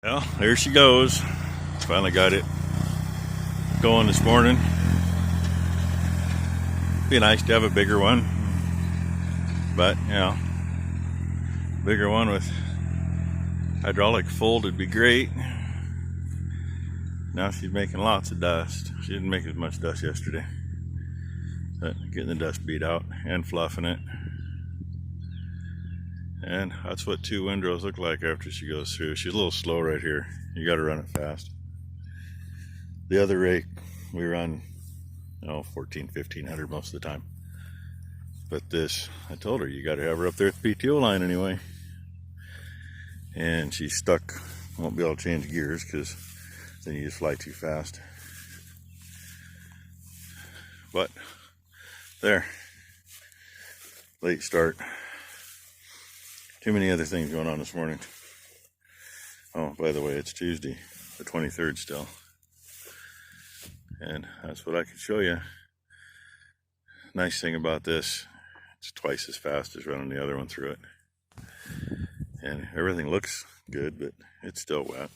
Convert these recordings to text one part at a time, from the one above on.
Well, there she goes. Finally got it going this morning. Be nice to have a bigger one, but you know, bigger one with hydraulic fold would be great. Now she's making lots of dust. She didn't make as much dust yesterday, but getting the dust beat out and fluffing it. And that's what two windrows look like after she goes through. She's a little slow right here. You got to run it fast. The other rake, we run 1500 most of the time. But this, I told her, you got to have her up there at the PTO line anyway. And she's stuck. Won't be able to change gears because then you just fly too fast. But there, late start. Too many other things going on this morning. Oh, by the way, it's Tuesday, the 23rd still. And that's what I could show you. Nice thing about this, it's twice as fast as running the other one through it. And everything looks good, but it's still wet.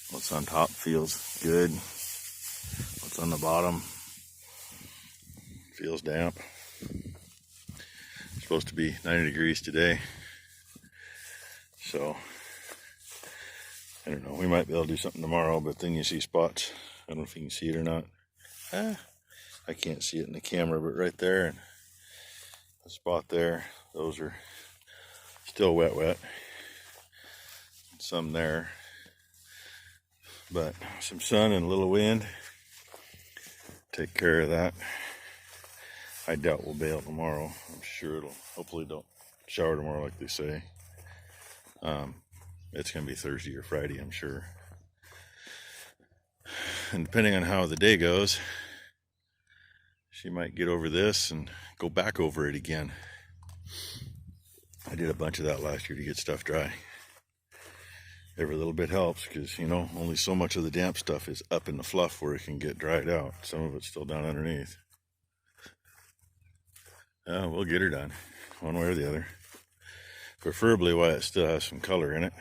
What's on top feels good. What's on the bottom feels damp. It's supposed to be 90 degrees today. So, I don't know, we might be able to do something tomorrow, but then you see spots. I don't know if you can see it or not. I can't see it in the camera, but right there and the spot there, those are still wet. Some there. But some sun and a little wind, take care of that. I doubt we'll bail tomorrow. I'm sure it'll, hopefully don't shower tomorrow like they say. It's going to be Thursday or Friday, I'm sure. And depending on how the day goes, she might get over this and go back over it again. I did a bunch of that last year to get stuff dry. Every little bit helps because, only so much of the damp stuff is up in the fluff where it can get dried out. Some of it's still down underneath. We'll get her done, one way or the other. Preferably while it still has some color in it.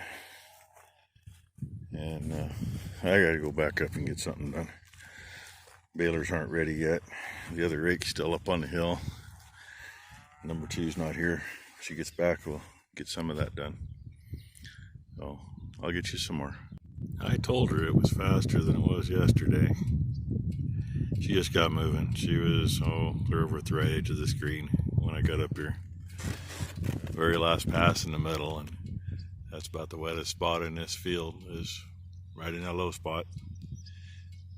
And I gotta go back up and get something done. Balers aren't ready yet. The other rake's still up on the hill. Number 2's not here. If she gets back, we'll get some of that done. So I'll get you some more. I told her it was faster than it was yesterday. She just got moving. She was clear over at the right edge of the screen when I got up here. Very last pass in the middle, and that's about the wettest spot in this field, is right in that low spot.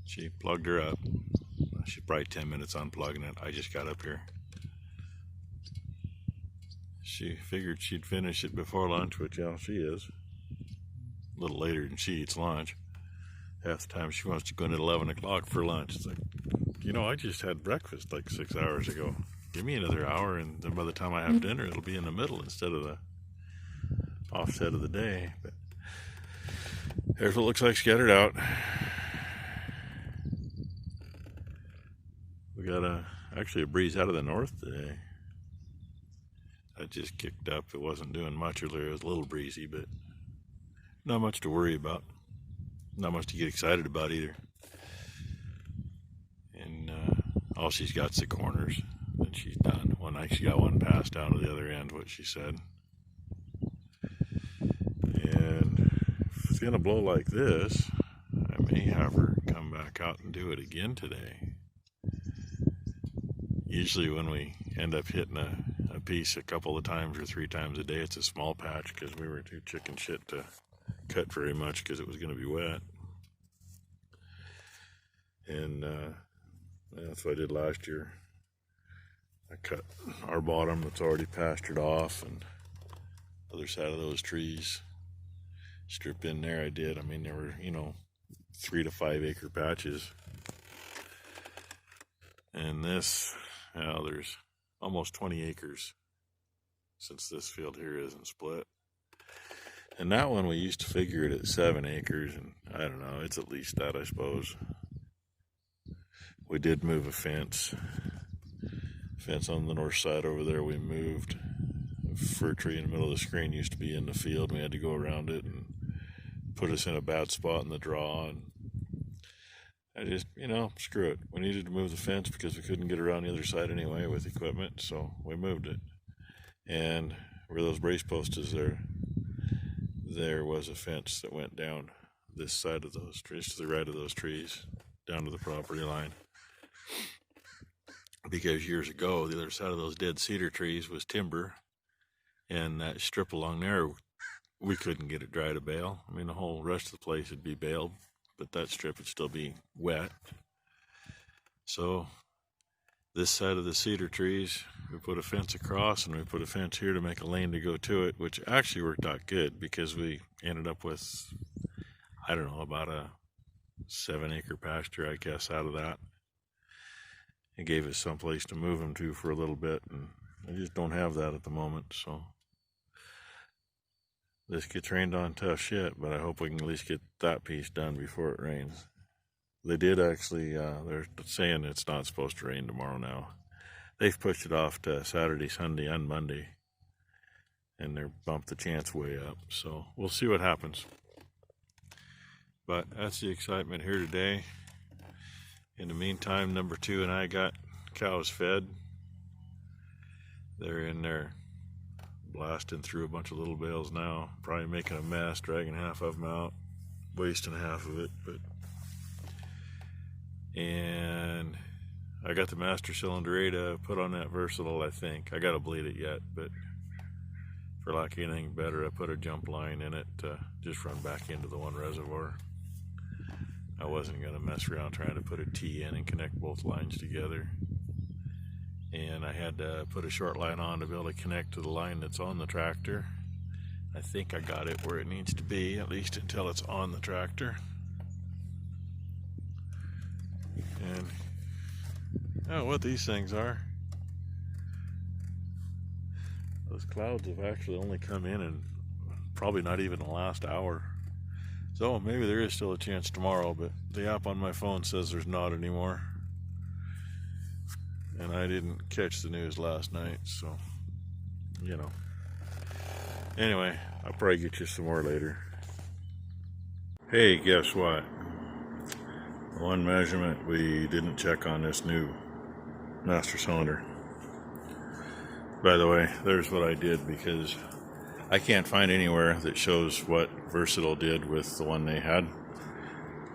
She plugged her up. She's probably 10 minutes unplugging it. I just got up here. She figured she'd finish it before lunch, which she is. A little later than she eats lunch. Half the time she wants to go in at 11 o'clock for lunch. It's like, I just had breakfast like 6 hours ago. Give me another hour, and then by the time I have dinner, it'll be in the middle instead of the offset of the day. But there's what looks like scattered out. We got actually a breeze out of the north today. That just kicked up. It wasn't doing much earlier. It was a little breezy, but not much to worry about. Not much to get excited about either. And all she's got's the corners. Then she's done. She got one passed down to the other end, what she said. And if it's going to blow like this, I may have her come back out and do it again today. Usually when we end up hitting a piece a couple of times or 3 times a day, it's a small patch because we were too chicken shit to cut very much because it was going to be wet. And that's what I did last year. I cut our bottom that's already pastured off, and the other side of those trees, strip in there I did. I mean, there were, 3 to 5 acre patches. And this, there's almost 20 acres since this field here isn't split. And that one we used to figure it at 7 acres, and I don't know, it's at least that, I suppose. We did move a fence on the north side over there. We moved fir tree in the middle of the screen used to be in the field. We had to go around it and put us in a bad spot in the draw. And I just, screw it. We needed to move the fence because we couldn't get around the other side anyway with equipment, so we moved it. And where those brace posts is there was a fence that went down this side of those trees, to the right of those trees, down to the property line. Because years ago, the other side of those dead cedar trees was timber, and that strip along there, we couldn't get it dry to bale. I mean, the whole rest of the place would be baled, but that strip would still be wet. So this side of the cedar trees, we put a fence across, and we put a fence here to make a lane to go to it, which actually worked out good because we ended up with, I don't know, about a 7-acre pasture, I guess, out of that. It gave us some place to move them to for a little bit, and I just don't have that at the moment, so this gets rained on tough shit, but I hope we can at least get that piece done before it rains. They did actually, they're saying it's not supposed to rain tomorrow now. They've pushed it off to Saturday, Sunday, and Monday, and they're bumped the chance way up, so we'll see what happens. But that's the excitement here today. In the meantime, number 2 and I got cows fed. They're in there blasting through a bunch of little bales now, probably making a mess, dragging half of them out, wasting half of it. And I got the master cylinder 8 put on that versatile, I think. I gotta bleed it yet, but for lack of anything better, I put a jump line in it to just run back into the one reservoir. I wasn't gonna mess around trying to put a T in and connect both lines together. And I had to put a short line on to be able to connect to the line that's on the tractor. I think I got it where it needs to be, at least until it's on the tractor. And oh, what these things are. Those clouds have actually only come in probably not even the last hour. So maybe there is still a chance tomorrow, but the app on my phone says there's not anymore. And I didn't catch the news last night, so, Anyway, I'll probably get you some more later. Hey, guess what? One measurement we didn't check on this new master cylinder. By the way, there's what I did, because I can't find anywhere that shows what Versatile did with the one they had.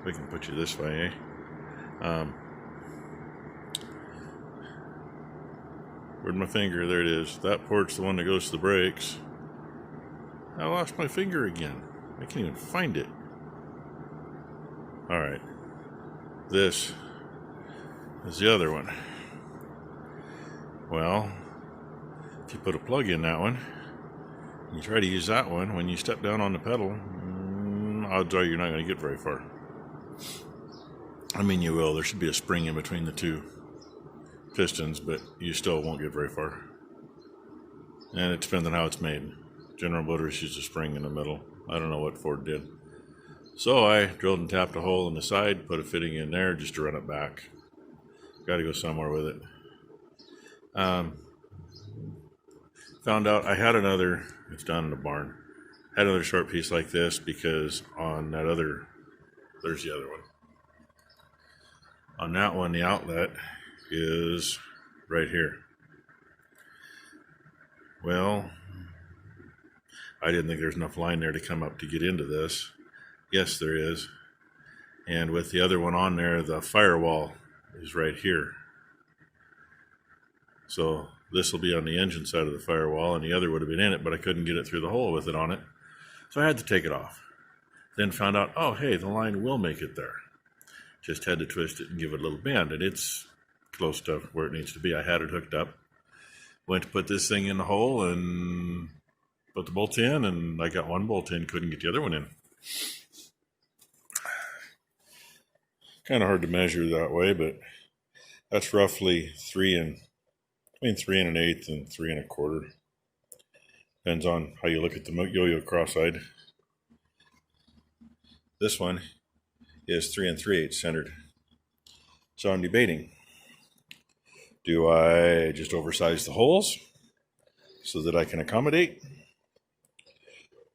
We can put you this way, eh? Where'd my finger? There it is. That port's the one that goes to the brakes. I lost my finger again. I can't even find it. Alright. This is the other one. Well, if you put a plug in that one, you try to use that one, when you step down on the pedal, odds are you're not going to get very far. I mean, you will. There should be a spring in between the two pistons, but you still won't get very far. And it depends on how it's made. General Motors used a spring in the middle. I don't know what Ford did. So I drilled and tapped a hole in the side, put a fitting in there just to run it back. Got to go somewhere with it. Found out I had another, it's down in the barn, had another short piece like this, because on that other, there's the other one. On that one, the outlet is right here. Well, I didn't think there's enough line there to come up to get into this. Yes, there is. And with the other one on there, the firewall is right here. So this will be on the engine side of the firewall, and the other would have been in it, but I couldn't get it through the hole with it on it. So I had to take it off. Then found out, oh, hey, the line will make it there. Just had to twist it and give it a little bend, and it's close to where it needs to be. I had it hooked up. Went to put this thing in the hole and put the bolts in, and I got one bolt in, couldn't get the other one in. Kind of hard to measure that way, but that's roughly between 3 1/8 and 3 1/4. Depends on how you look at the yo-yo cross-eyed. This one is 3 3/8 centered. So I'm debating. Do I just oversize the holes so that I can accommodate,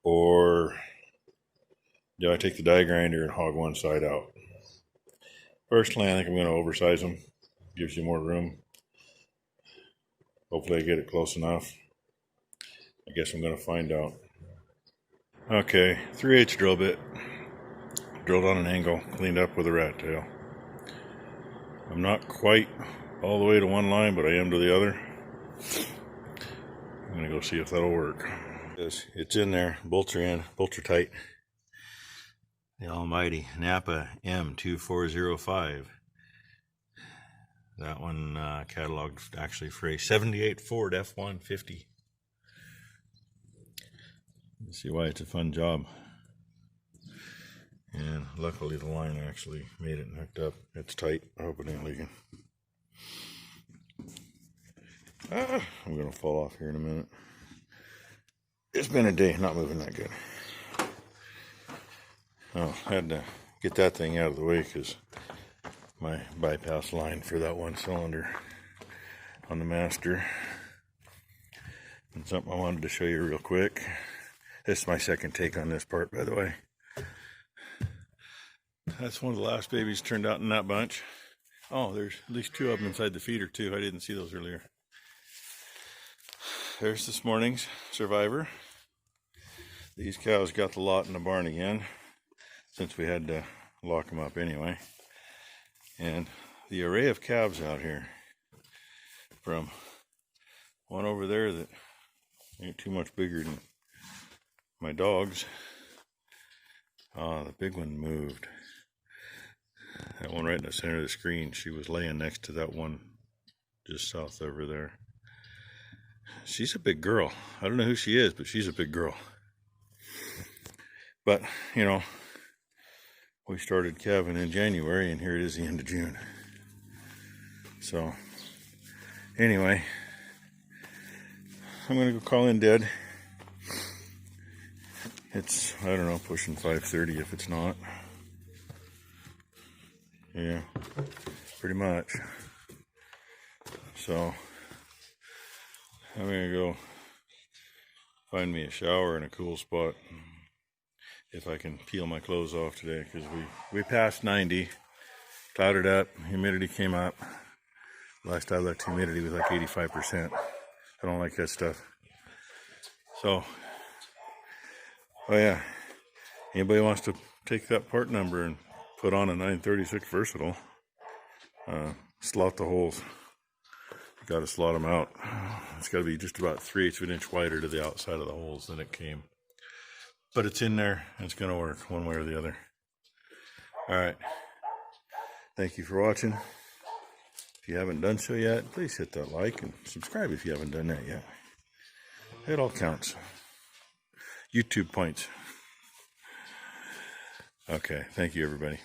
or do I take the die grinder and hog one side out? Personally, I think I'm going to oversize them. Gives you more room. Hopefully I get it close enough. I guess I'm going to find out. Okay, 3/8 drill bit. Drilled on an angle, cleaned up with a rat tail. I'm not quite all the way to one line, but I am to the other. I'm going to go see if that'll work. It's in there. Bolts are in. Bolts are tight. The almighty Napa M2405. That one cataloged actually for a 78 Ford F150. You see why it's a fun job. And luckily the line actually made it and hooked up. It's tight. I hope it ain't leaking. I'm going to fall off here in a minute. It's been a day, not moving that good. Oh, I had to get that thing out of the way because my bypass line for that one cylinder on the master. And something I wanted to show you real quick. This is my second take on this part, by the way. That's one of the last babies turned out in that bunch. Oh, there's at least 2 of them inside the feeder too. I didn't see those earlier. There's this morning's survivor. These cows got the lot in the barn again, since we had to lock them up anyway. And the array of calves out here, from one over there that ain't too much bigger than my dogs. The big one moved. That one right in the center of the screen, she was laying next to that one just south over there. She's a big girl. I don't know who she is, but she's a big girl. But, you know, we started calving in January, and here it is the end of June. So, anyway, I'm going to go call in dead. It's, I don't know, pushing 5:30 if it's not. Yeah, pretty much. So, I'm going to go find me a shower in a cool spot. If I can peel my clothes off today, because we passed 90, clouded up, humidity came up. Last I looked, humidity was like 85%. I don't like that stuff. So, oh yeah, anybody wants to take that part number and put on a 936 Versatile, slot the holes. You got to slot them out. It's got to be just about 3/8 of an inch wider to the outside of the holes than it came. But it's in there, and it's going to work one way or the other. All right. Thank you for watching. If you haven't done so yet, please hit that like and subscribe if you haven't done that yet. It all counts. YouTube points. Okay. Thank you, everybody.